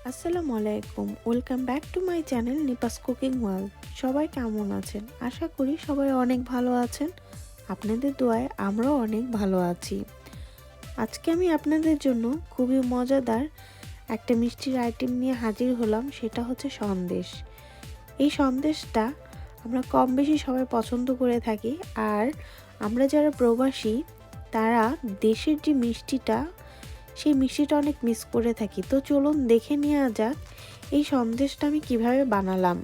আসসালামু আলাইকুম, welcome back to my channel নিপাস cooking world. সবাই কেমন আছেন? আশা করি সবাই অনেক ভালো আছেন। আপনাদের দোয়ায় আমরাও অনেক ভালো আছি। আজকে আমি আপনাদের জন্য খুবই মজাদার একটা মিষ্টির আইটেম নিয়ে হাজির হলাম, সেটা হচ্ছে সন্দেশ। এই সন্দেশটা আমরা কম বেশি সবাই পছন্দ করে থাকি, আর আমরা যারা প্রবাসী তারা দেশের যে মিষ্টিটা সেই মিষ্টিটা অনেক মিস করে থাকি। তো চলুন দেখে নেওয়া যাক এই সন্দেশটা আমি কিভাবে বানালাম।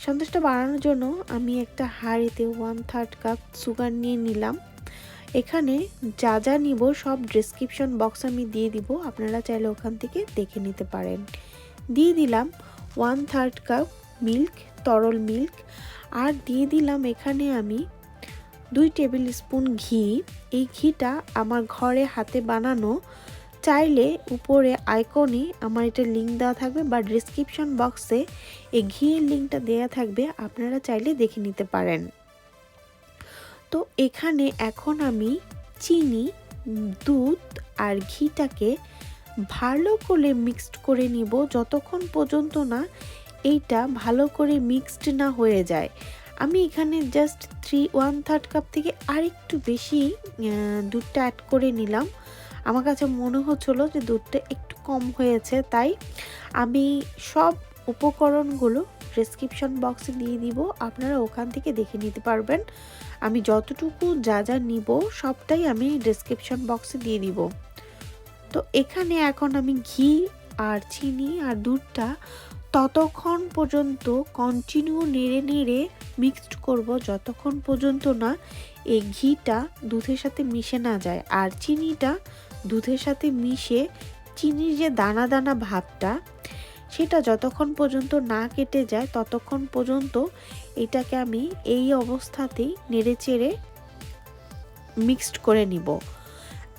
সন্দেশটা বানানোর জন্য আমি একটা হাঁড়িতে 1/3 কাপ সুগার নিয়ে নিলাম। এখানে যা যা নিব সব ডেসক্রিপশন বক্স আমি দিয়ে দিব, আপনারা চাইলে ওখান থেকে দেখে নিতে পারেন। দিয়ে দিলাম 1/3 কাপ মিল্ক, তরল মিল্ক। আর দিয়ে দিলাম এখানে আমি 2 টেবিল স্পুন ঘি। এই ঘিটা আমার ঘরে হাতে বানানো। চাইলে উপরে আইকনে আমার এটা লিঙ্ক দেওয়া থাকবে বা ডেসক্রিপশন বক্সে এই ঘিয়ের লিঙ্কটা দেওয়া থাকবে, আপনারা চাইলে দেখে নিতে পারেন। তো এখানে এখন আমি চিনি, দুধ আর ঘিটাকে ভালো করে মিক্সড করে নিব যতক্ষণ পর্যন্ত না এইটা ভালো করে মিক্সড না হয়ে যায়। আমি এখানে জাস্ট 1/3 কাপ থেকে আরেকটু বেশি দুধটা অ্যাড করে নিলাম। আমার কাছে মনে হচ্ছিলো যে দুধটা একটু কম হয়েছে, তাই আমি সব উপকরণগুলো ডেসক্রিপশন বক্সে দিয়ে দিব, আপনারা ওখান থেকে দেখে নিতে পারবেন। আমি যতটুকু যা যা নিব সবটাই আমি ডেসক্রিপশন বক্সে দিয়ে দিব। তো এখানে এখন আমি ঘি আর চিনি আর দুধটা ততক্ষণ পর্যন্ত কন্টিনিউ নেড়ে নেড়ে মিক্সড করব যতক্ষণ পর্যন্ত না এই ঘিটা দুধের সাথে মিশে না যায়, আর চিনিটা দুধের সাথে মিশে চিনির যে দানা দানা ভাবটা সেটা যতক্ষণ পর্যন্ত না কেটে যায় ততক্ষণ পর্যন্ত এটাকে আমি এই অবস্থাতেই নেড়ে চেড়ে মিক্সড করে নিব।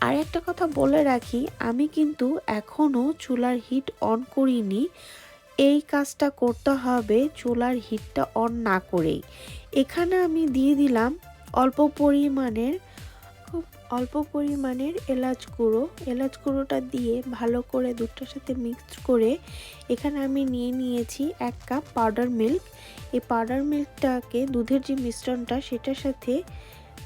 আর একটা কথা বলে রাখি, আমি কিন্তু এখনও চুলার হিট অন করিনি। এই কাজটা করতে হবে চুলার হিটটা অন না করেই। এখানে আমি দিয়ে দিলাম খুব অল্প পরিমাণের এলাচ গুঁড়ো। এলাচ গুঁড়োটা দিয়ে ভালো করে দুধটার সাথে মিক্সড করে এখানে আমি নিয়ে নিয়েছি 1 কাপ পাউডার মিল্ক। এই পাউডার মিল্কটাকে দুধের যে মিশ্রণটা সেটার সাথে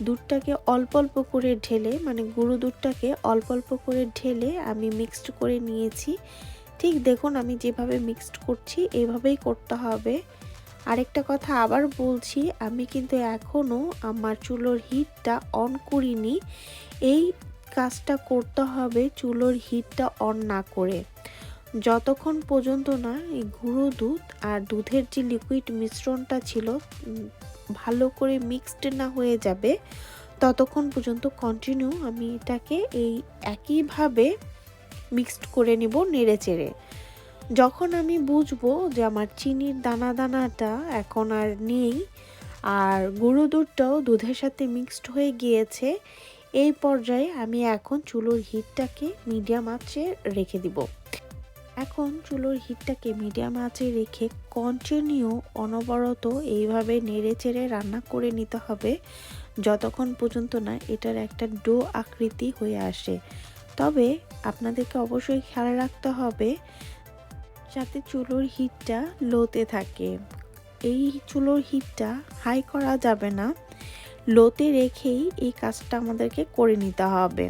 দুধটাকে অল্প অল্প করে ঢেলে, মানে গুঁড়ো দুধটাকে অল্প অল্প করে ঢেলে আমি মিক্সড করে নিয়েছি। ঠিক দেখুন আমি যেভাবে মিক্সড করছি এইভাবেই করতে হবে। আরেকটা কথা আবার বলছি, আমি কিন্তু এখনও আমার চুলোর হিটটা অন করিনি। এই কাজটা করতে হবে চুলোর হিটটা অন না করে। যতক্ষণ পর্যন্ত না এই গুঁড়ো দুধ আর দুধের যে লিকুইড মিশ্রণটা ছিল ভালো করে মিক্সড না হয়ে যাবে ততক্ষণ পর্যন্ত কন্টিনিউ আমি এটাকে এই একইভাবে মিক্সড করে নিব নেড়ে চেড়ে। যখন আমি বুঝবো যে আমার চিনির দানা দানাটা এখন আর নেই আর গুঁড়ো দুধটাও দুধের সাথে মিক্সড হয়ে গিয়েছে, এই পর্যায়ে আমি এখন চুলোর হিটটাকে মিডিয়াম আঁচে রেখে দিব। এখন চুলোর হিটটাকে মিডিয়াম আঁচে রেখে কন্টিনিউ অনবরত এইভাবে নেড়ে চেড়ে রান্না করে নিতে হবে যতক্ষণ পর্যন্ত না এটার একটা ডো আকৃতি হয়ে আসে। তবে আপনাদেরকে অবশ্যই খেয়াল রাখতে হবে যাতে চুলোর হিটটা লোতে থাকে। এই চুলোর হিটটা হাই করা যাবে না, লোতে রেখেই এই কাজটা আমাদেরকে করে নিতে হবে।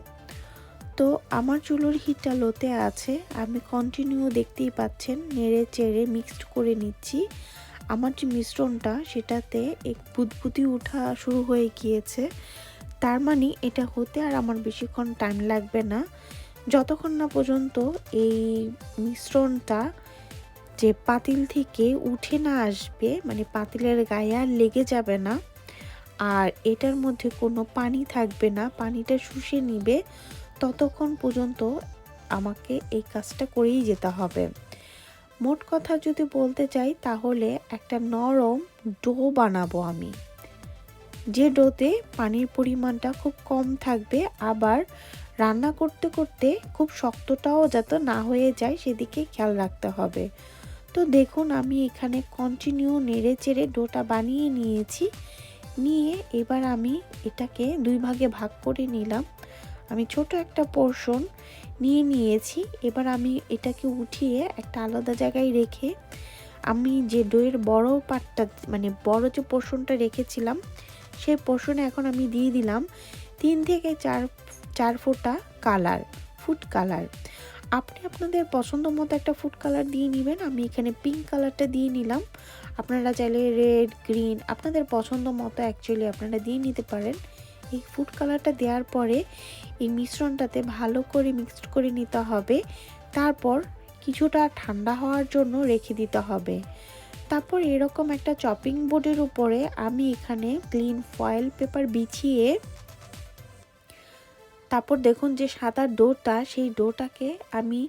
তো আমার চুলোর হিটটা লোতে আছে, আমি কন্টিনিউ দেখতেই পাচ্ছেন নেড়ে চেড়ে মিক্সড করে নিচ্ছি। আমার যে মিশ্রণটা সেটাতে এক বুদবুদি ওঠা শুরু হয়ে গিয়েছে, তার মানে এটা হতে আর আমার বেশিক্ষণ টাইম লাগবে না। যতক্ষণ না পর্যন্ত এই মিশ্রণটা যে পাতিল থেকে উঠে না আসবে, মানে পাতিলের গায়ে আর লেগে যাবে না আর এটার মধ্যে কোনো পানি থাকবে না, পানিটা শুষে নিবে, ততক্ষণ পর্যন্ত আমাকে এই কাজটা করেই যেতে হবে। মোট কথা যদি বলতে চাই তাহলে একটা নরম ডো বানাবো আমি, যে ডোতে পানির পরিমাণটা খুব কম থাকবে, আবার রান্না করতে করতে খুব শক্তটাও যাতে না হয়ে যায় সেদিকে খেয়াল রাখতে হবে। তো দেখুন আমি এখানে কন্টিনিউ নেড়ে চেড়ে ডোটা বানিয়ে নিয়েছি। নিয়ে এবার আমি এটাকে 2 ভাগে ভাগ করে নিলাম। আমি ছোট একটা পোর্শন নিয়ে নিয়েছি। এবার আমি এটাকে উঠিয়ে একটা আলাদা জায়গায় রেখে আমি যে দইয়ের বড় পাটটা মানে বড় যে পোর্শনটা রেখেছিলাম সেই পোর্শনে এখন আমি দিয়ে দিলাম 3 থেকে 4 ফোঁটা কালার, ফুড কালার। আপনি আপনাদের পছন্দ মতো একটা ফুড কালার দিয়ে নেবেন। আমি এখানে পিঙ্ক কালারটা দিয়ে নিলাম। আপনারা চাইলে রেড, গ্রিন আপনাদের পছন্দ মতো অ্যাকচুয়ালি আপনারা দিয়ে নিতে পারেন। এই ফুড কালারটা দেওয়ার পরে এই মিশ্রণটাতে ভালো করে মিক্সড করে নিতে হবে। তারপর কিছুটা ঠান্ডা হওয়ার জন্য রেখে দিতে হবে। তারপর এরকম একটা চপিং বোর্ডের উপরে আমি এখানে ক্লিন ফয়েল পেপার বিছিয়ে তারপর দেখুন যে সাদা ডোটা সেই ডোটাকে আমি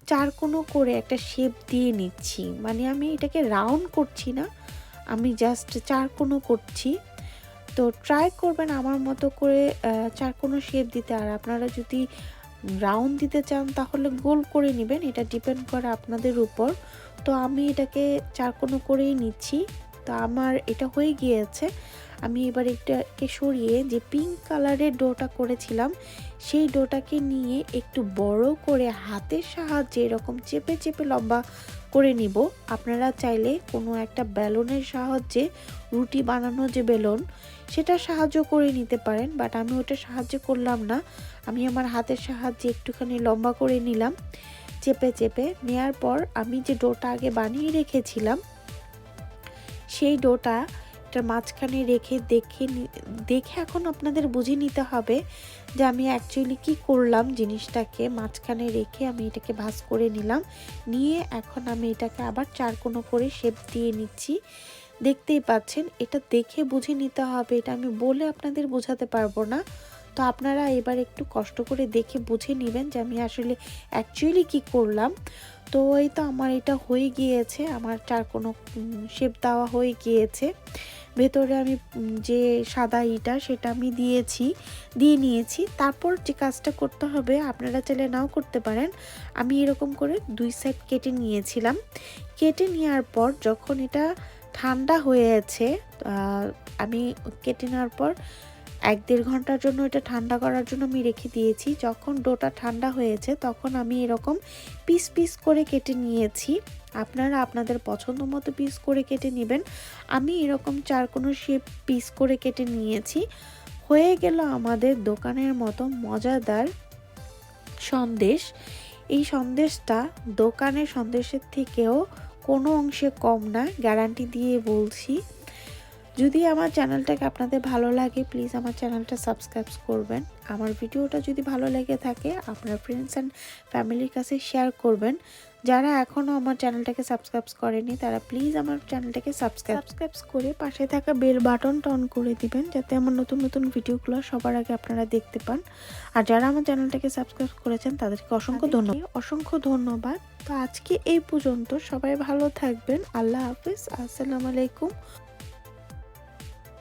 4 কোণো করে একটা শেপ দিয়ে নিচ্ছি। মানে আমি এটাকে রাউন্ড করছি না, আমি জাস্ট 4 কোণো করছি। তো ট্রাই করবেন আমার মতো করে 4 কোণো শেপ দিতে। আর আপনারা যদি রাউন্ড দিতে চান তাহলে গোল করে নেবেন, এটা ডিপেন্ড করে আপনাদের উপর। তো আমি এটাকে 4 কোণো করেই নিচ্ছি। তো আমার এটা হয়ে গিয়েছে। আমি এবার এটাকে সরিয়ে যে পিঙ্ক কালারের ডোটা করেছিলাম সেই ডোটাকে নিয়ে একটু বড় করে হাতের সাহায্যে এরকম চেপে চেপে লম্বা করে নিব। আপনারা চাইলে কোনো একটা বেলুনের সাহায্যে, রুটি বানানো যে বেলুন সেটা সাহায্য করে নিতে পারেন, বাট আমি ওটা সাহায্য করলাম না। আমি আমার হাতের সাহায্যে একটুখানি লম্বা করে নিলাম চেপে চেপে। নেয়ার পর আমি যে ডোটা আগে বানিয়ে রেখেছিলাম সেই ডোটা এটার মাঝখানে রেখে দেখে এখন আপনাদের বুঝে নিতে হবে যে আমি অ্যাকচুয়ালি কি করলাম। জিনিসটাকে মাঝখানে রেখে আমি এটাকে ভাঁজ করে নিলাম, নিয়ে এখন আমি এটাকে আবার 4 কোণো করে শেপ দিয়ে নিচ্ছি। দেখতেই পাচ্ছেন, এটা দেখে বুঝে নিতে হবে, এটা আমি বলে আপনাদের বোঝাতে পারবো না। তো আপনারা এবার একটু কষ্ট করে দেখে বুঝে নেবেন যে আমি আসলে অ্যাকচুয়ালি কি করলাম। তো এই তো আমার এটা হয়ে গিয়েছে, আমার 4 কোণো শেপ দেওয়া হয়ে গিয়েছে। ভেতরে আমি যে সাদা ইটা সেটা আমি দিয়ে নিয়েছি। তারপর যে কাজটা করতে হবে আপনারা চাইলে নাও করতে পারেন। আমি এরকম করে 2 সাইড কেটে নিয়েছিলাম। কেটে নেওয়ার পর যখন এটা ঠান্ডা হয়েছে, আমি কেটে নেওয়ার পর 1-1.5 ঘন্টার জন্য এটা ঠান্ডা করার জন্য আমি রেখে দিয়েছি। যখন ডোটা ঠান্ডা হয়েছে তখন আমি এরকম পিস পিস করে কেটে নিয়েছি। আপনারা আপনাদের পছন্দ মতো পিস করে কেটে নেবেন। আমি এরকম 4 কোণো শেপ পিস করে কেটে নিয়েছি। হয়ে গেল আমাদের দোকানের মতো মজাদার সন্দেশ। এই সন্দেশটা দোকানের সন্দেশের থেকেও কোনো অংশে কম না, গ্যারান্টি দিয়ে বলছি। যদি আমার চ্যানেলটাকে আপনাদের ভালো লাগে প্লিজ আমার চ্যানেলটা সাবস্ক্রাইব করবেন। আমার ভিডিওটা যদি ভালো লেগে থাকে আপনার ফ্রেন্ডস অ্যান্ড ফ্যামিলির কাছে শেয়ার করবেন। যারা এখনও আমার চ্যানেলটাকে সাবস্ক্রাইব করেনি তারা প্লিজ আমার চ্যানেলটাকে সাবস্ক্রাইব করে পাশে থাকা বেল বাটনটা অন করে দিবেন, যাতে আমার নতুন নতুন ভিডিওগুলো সবার আগে আপনারা দেখতে পান। আর যারা আমার চ্যানেলটাকে সাবস্ক্রাইব করেছেন তাদেরকে অসংখ্য ধন্যবাদ। তো আজকে এই পর্যন্ত, সবাই ভালো থাকবেন। আল্লাহ হাফিজ, আসসালামু আলাইকুম।